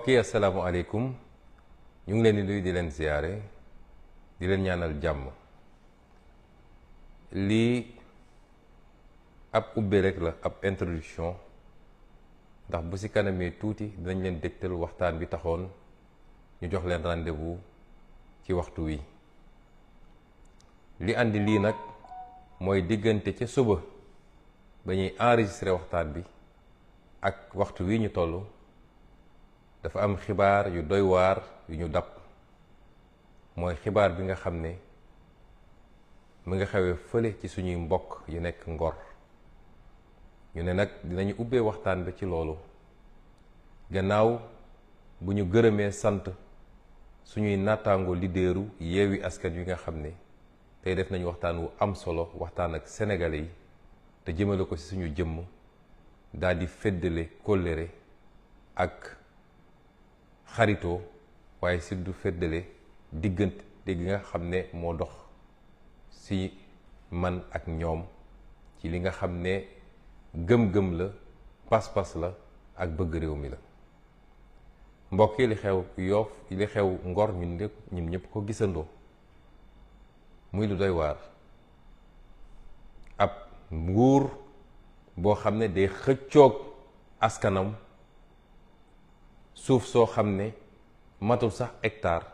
mbokk yi asalaamaaleykum ñu ngi leen di nuyu di leen ziyaare di leen ñaanal jàmm. lii ab ubbe rek la, ab introduction, ndax bu ci kanamee tuuti dinañ leen dégtal waxtaan bi taxoon ñu jox leen rendez-vous ci waxtu wi. li andi lii nag mooy diggante ca suba ba ñuy enregistré waxtaan bi ak waxtu wi ñu toll dafa am xibaar yu doy waar yu ñu dab. mooy xibaar bi nga xam ne mu nga xewee fële ci suñuy mbokk yu nekk Ngor. ñu ne nag dinañu ubbee waxtaan bi ci loolu gannaaw bu ñu gërëmee sant suñuy nattaango leaderu Yewwi Askan Wi nga xam ne tey def nañu waxtaan wu am solo, waxtaan ak sénégalais yi te jëmale ko ci suñu jëmm daal di feddale kóllëre ak xaritoo, waaye surtout feddale diggante gi nga xam ne moo dox ci man ak ñoom ci li nga xam ne gëm-gëm la, pas-pas la ak bëgg réew mi la. mbokk yi li xew Yoff, li xew Ngor ñun ñëpp ko gisandoo muy lu doy waar. ab nguur boo xam ne day xëccoog askanam suuf soo xam ne matul sax hectare,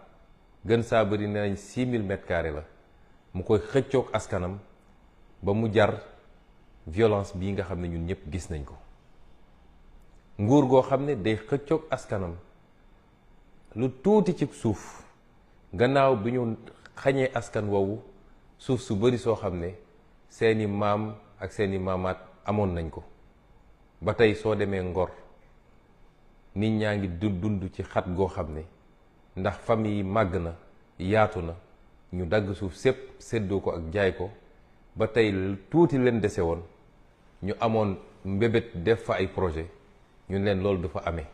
gën saa bëri ne nañ 6000 mètres carrés la, mu koy xëccoog askanam ba mu jar violence bii nga xam ne ñun ñëpp gis nañ ko. nguur goo xam ne day xëccoog askanam lu tuuti ci suuf, gannaaw bi ñu xañee askan woowu suuf su bari soo xam ne seeni maam ak seeni maamaat amoon nañ ko. ba tey soo demee Ngor nit ñaa ngi dund ci xat goo xam ne ndax famille yi màgg na, yaatu na, ñu dagg suuf sépp séddoo ko ak jaay ko. ba tey tuuti leen dese woon ñu amoon mbébét def fa ay projet, ñu leen loolu dafa amee.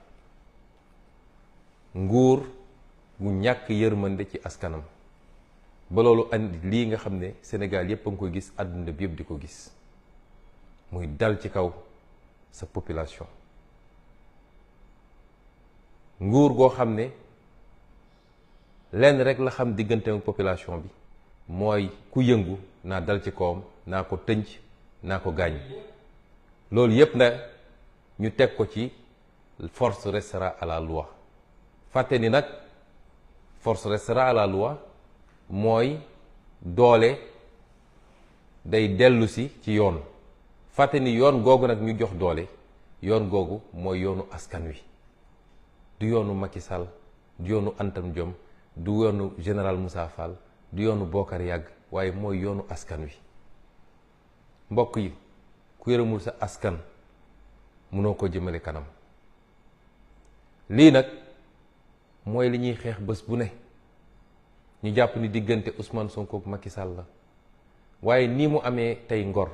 nguur gu ñàkk yërmande ci askanam ba loolu andi lii nga xam ne Sénégal yépp a ngi koy gis, àdduna bi yépp di ko gis, muy dal ci kaw sa population. nguur goo xam ne lenn rek la xam diggante ak population bi mooy ku yëngu naa dal ci kawam, naa ko tënc, naa ko gaañ. loolu yépp na ñu teg ko ci force restera à la loi. fàtte ni nag force restera à la loi mooy doole day dellusi ci yoon. fàtte ni yoon googu nag ñu jox doole, yoon googu mooy yoonu askan wi, du yoonu Macky Sall, du yoonu Antam Diom, du yoonu général Moussa Fall, du yoonu Bokar Yàgg, waaye mooy yoonu askan wi. mbokk yi, ku yërëmul sa askan mënoo ko jëmale kanam. lii nag mooy li ñuy xeex bés bu ne. ñu jàpp ni diggante Ousmane Sonko ak Macky Sall la, waaye nii mu amee tey Ngor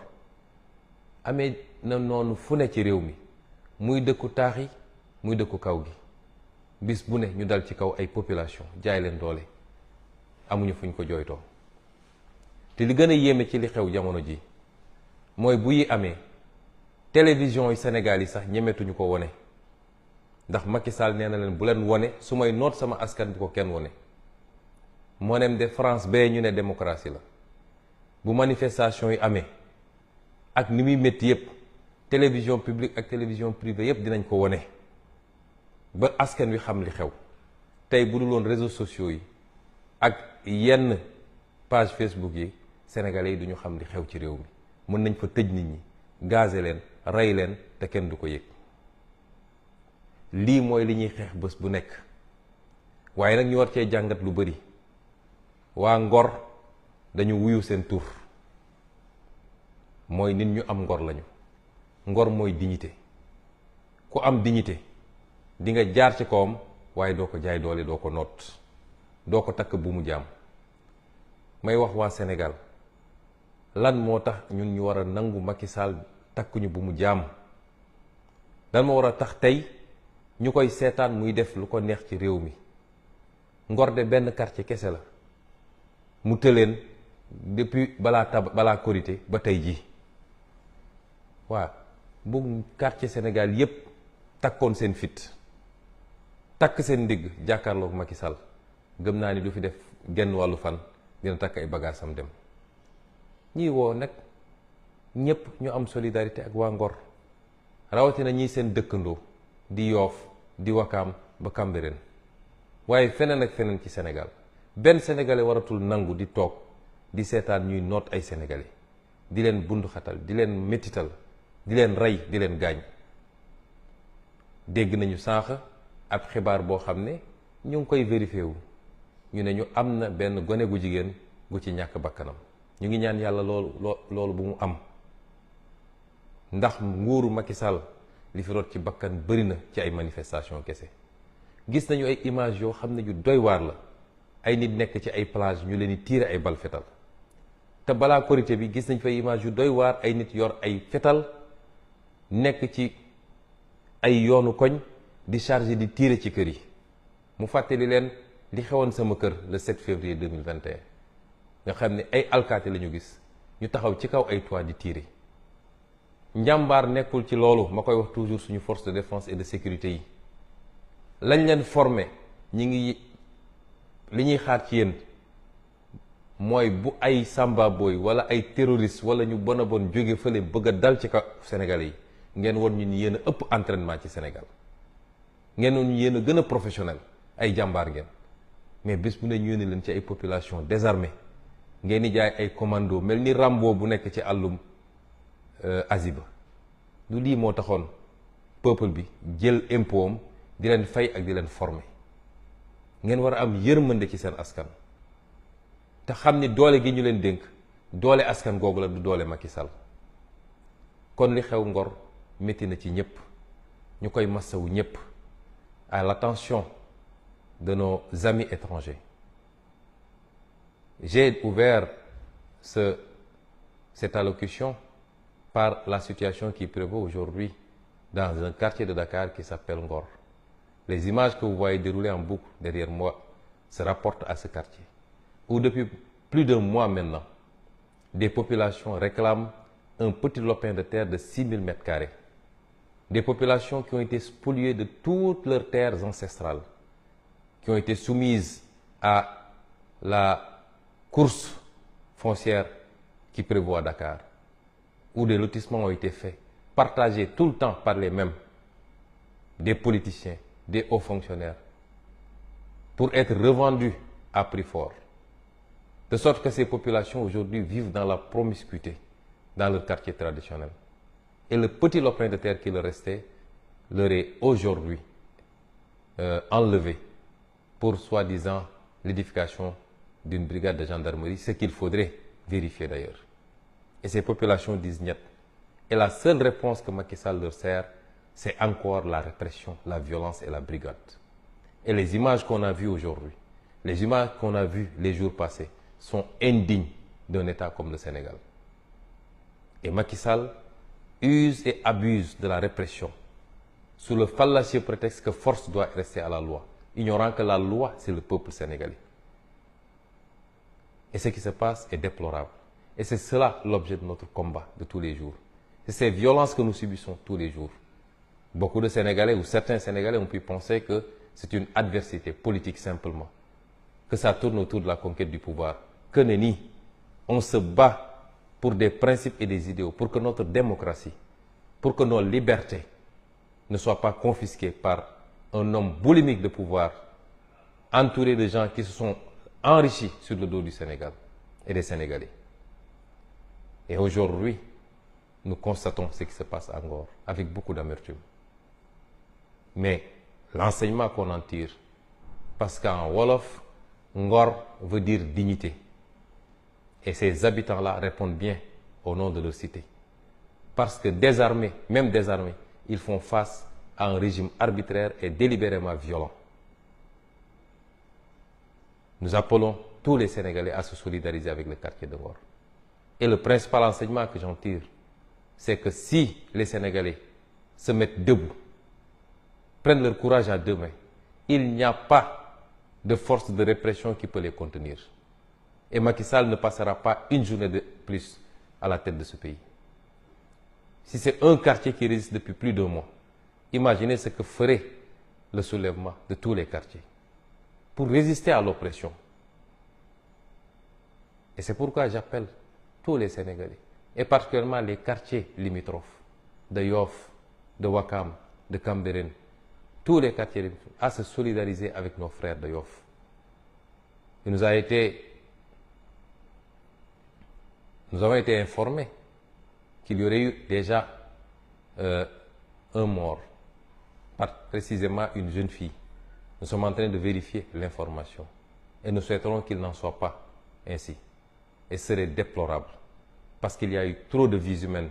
amee na noonu fu ne ci réew mi, muy dëkku taax yi, muy dëkku kaw gi. bis bu ne ñu dal ci kaw ay population, jaay leen doole, amuñu fuñ ko jooytoo. te li gën a yéeme ci li xew jamono ji mooy bu yi amee télévision yi Sénégal yi sax ñemetuñu ko wone, ndax Macky Sall nee na leen bu leen wone, su may noot sama askan bu ko kenn wone. moo nem de France bee ñu ne démocratie la. bu manifestation yi amee ak ni muy métti yépp, télévision publique ak télévision privée yépp dinañ ko wone ba askan wi xam li xew. tey bu dul woon réseaux sociaux yi ak yenn page Facebook yi, sénégalais yi duñu xam li xew ci réew mi. mën nañ fa tëj nit ñi, gaze leen, rey leen te kenn du ko yëg. lii mooy li ñuy xeex bés bu nekk. waaye nag ñu war cee jàngat lu bari. waa Ngor dañu wuyu seen tur, mooy nit ñu am ngor lañu. ngor mooy dignité. ku am dignité di nga jaar ci kawam, waaye doo ko jaay doole, doo ko noot, doo ko takk bu mu jaam. may wax waa Sénégal, lan moo tax ñun ñu war a nangu Macky Sall takkuñu bu mu jaam? lan moo war a tax tey ñu koy seetaan muy def lu ko neex ci réew mi? Ngor de benn quartier kese la, mu tëleen depuis balaa Korité ba tey jii. waa bu quartier Sénégal yépp takkoon seen fit, takk seen ndigg jàkkaarloog Macky Sall gëm naa ni du fi def genn wàllu fan dina takk ay bagages am dem. ñii woo nag ñëpp ñu am solidarité ak waa Ngor rawatina ñii seen dëkkandoo di Yoof di Wakaam ba Cambérène waaye feneen ak feneen ci Sénégal benn sénégalais waratul nangu di toog di seetaan ñuy noot ay sénégalais di leen bunduxatal di leen métital di leen rey di leen gaañ. dégg nañu sànq ab xibaar boo xam ne ñu ngi koy vérifié wu ñu ne ñu am na benn gone gu jigéen gu ci ñàkk bakkanam ñu ngi ñaan yàlla loolu bu mu am ndax nguuru Macky Sall li fi rot ci bakkan bëri na ci ay manifestation kese. gis nañu ay image yoo xam ne yu doy waar la ay nit nekk ci ay plage ñu leen di tiire ay bal fetal te balaa korité bi gis nañ fa image yu doy waar ay nit yor ay fetal nekk ci ay yoonu koñ di chargé di tiire ci kër yi. mu fàttali leen li xewoon sama kër le 7 février 2021 nga xam ne ay alkaati la ñu gis ñu taxaw ci kaw ay toit di tiire. njàmbaar nekkul ci loolu ma koy wax toujours suñu force de défense et de sécurité yi lañ leen formé ñi ngi li ñuy xaar ci yéen mooy bu ay samba boy wala ay terroriste wala ñu bon a bon jóge fële bëgg a dal ci kaw Sénégalais yi ngeen won ñu ni yéen a ëpp entraînement ci Sénégal ngeen won ñu yéen a gën a professionnel ay jàmbaar ngeen mais bés bu ne ñu yónni leen ci ay population désarmée ngeen di jaay ay commando mel ni Rambo bu nekk ci àllum Aziba du lii moo taxoon peuple bi jël impôt am di leen fay ak di leen former ngeen war a am yërmande ci seen askan te xam ni doole gi ñu leen dénk doole askan googu la du doole Macky Sall kon li xew Ngor métti na ci ñëpp ñu koy massawu ñëpp à l'attention de nos amis étrangers. J'ai ouvert cette allocution par la situation qui prévaut aujourd'hui dans un quartier de Dakar qui s'appelle Ngor. Les images que vous voyez dérouler en boucle derrière moi se rapportent à ce quartier, où depuis plus d'un mois maintenant, des populations réclament un petit lopin de terre de 6000 m². Des populations qui ont été spoliées de toutes leurs terres ancestrales, qui ont été soumises à la course foncière qui prévaut à Dakar, où des lotissements ont été faits, partagés tout le temps par les mêmes, des politiciens, des hauts fonctionnaires, pour être revendus à prix fort. De sorte que ces populations aujourd'hui vivent dans la promiscuité dans leur quartier traditionnel. Et le petit lopin de terre qui leur restait leur est aujourd'hui enlevé pour soi-disant l'édification d'une brigade de gendarmerie, ce qu'il faudrait vérifier d'ailleurs. Et ces populations disent niet. Et la seule réponse que Macky Sall leur sert, c'est encore la répression, la violence et la brigade. Et les images qu'on a vues aujourd'hui, les images qu'on a vues les jours passés, sont indignes d'un État comme le Sénégal. Et Macky Sall use et abuse de la répression sous le fallacieux prétexte que force doit rester à la loi, ignorant que la loi, c'est le peuple sénégalais. Et ce qui se passe est déplorable. Et c'est cela l'objet de notre combat de tous les jours. C'est ces violences que nous subissons tous les jours. Beaucoup de Sénégalais ou certains Sénégalais ont pu penser que c'est une adversité politique simplement, que ça tourne autour de la conquête du pouvoir. Que nenni, on se bat pour des principes et des idéaux, pour que notre démocratie, pour que nos libertés ne soient pas confisquées par un homme boulimique de pouvoir, entouré de gens qui se sont enrichis sur le dos du Sénégal et des Sénégalais. Et aujourd'hui, nous constatons ce qui se passe à Ngor avec beaucoup d'amertume. Mais l'enseignement qu'on en tire, parce qu'en Wolof, Ngor veut dire dignité. Et ces habitants-là répondent bien au nom de leur cité. Parce que désarmés, même désarmés, ils font face à un régime arbitraire et délibérément violent. Nous appelons tous les Sénégalais à se solidariser avec le quartier de Ngor. Et le principal enseignement que j'en tire, c'est que si les Sénégalais se mettent debout, prennent leur courage à deux mains, il n'y a pas de force de répression qui peut les contenir. Et Macky Sall ne passera pas une journée de plus à la tête de ce pays. Si c'est un quartier qui résiste depuis plus d'un mois, imaginez ce que ferait le soulèvement de tous les quartiers pour résister à l'oppression. Et c'est pourquoi j'appelle tous les Sénégalais, et particulièrement les quartiers limitrophes de Yoff, de Ouakam, de Cambérène, tous les quartiers limitrophes, à se solidariser avec nos frères de Yoff. Nous avons été informés qu'il y aurait eu déjà un mort, précisément une jeune fille. Nous sommes en train de vérifier l'information et nous souhaiterons qu'il n'en soit pas ainsi. Et ce serait déplorable parce qu'il y a eu trop de vies humaines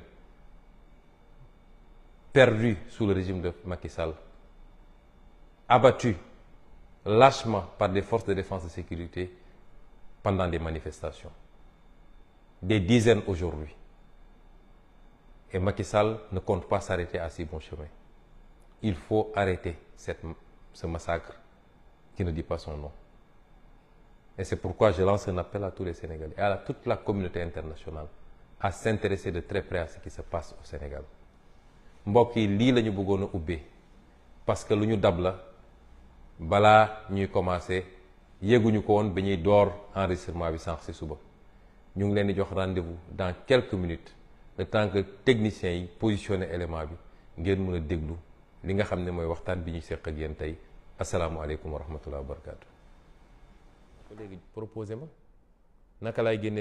perdues sous le régime de Macky Sall, abattues lâchement par des forces de défense et de sécurité pendant des manifestations. Des dizaines aujourd'hui. Et Macky Sall ne compte pas s'arrêter à si bon chemin. Il faut arrêter ce massacre qui ne dit pas son nom. Et c'est pourquoi je lance un appel à tous les Sénégalais et à toute la communauté internationale à s'intéresser de très près à ce qui se passe au Sénégal. mbokk yi lii la ñu bëggoon a ubbee parce que lu ñu dab la balaa ñuy commencé yéguñu ko woon ba ñuy door enregistrement bi sànq ci suba. ñu ngi leen di jox rendez-vous dans quelques minutes le temps que techniciens yi positionné élément bi ngeen mën a déglu li nga xam ne mooy waxtaan bi ñu seq ak yéen tey asalaamualeykum wa rahmatullah wa barakaatu. léegi proposé ma naka laay génne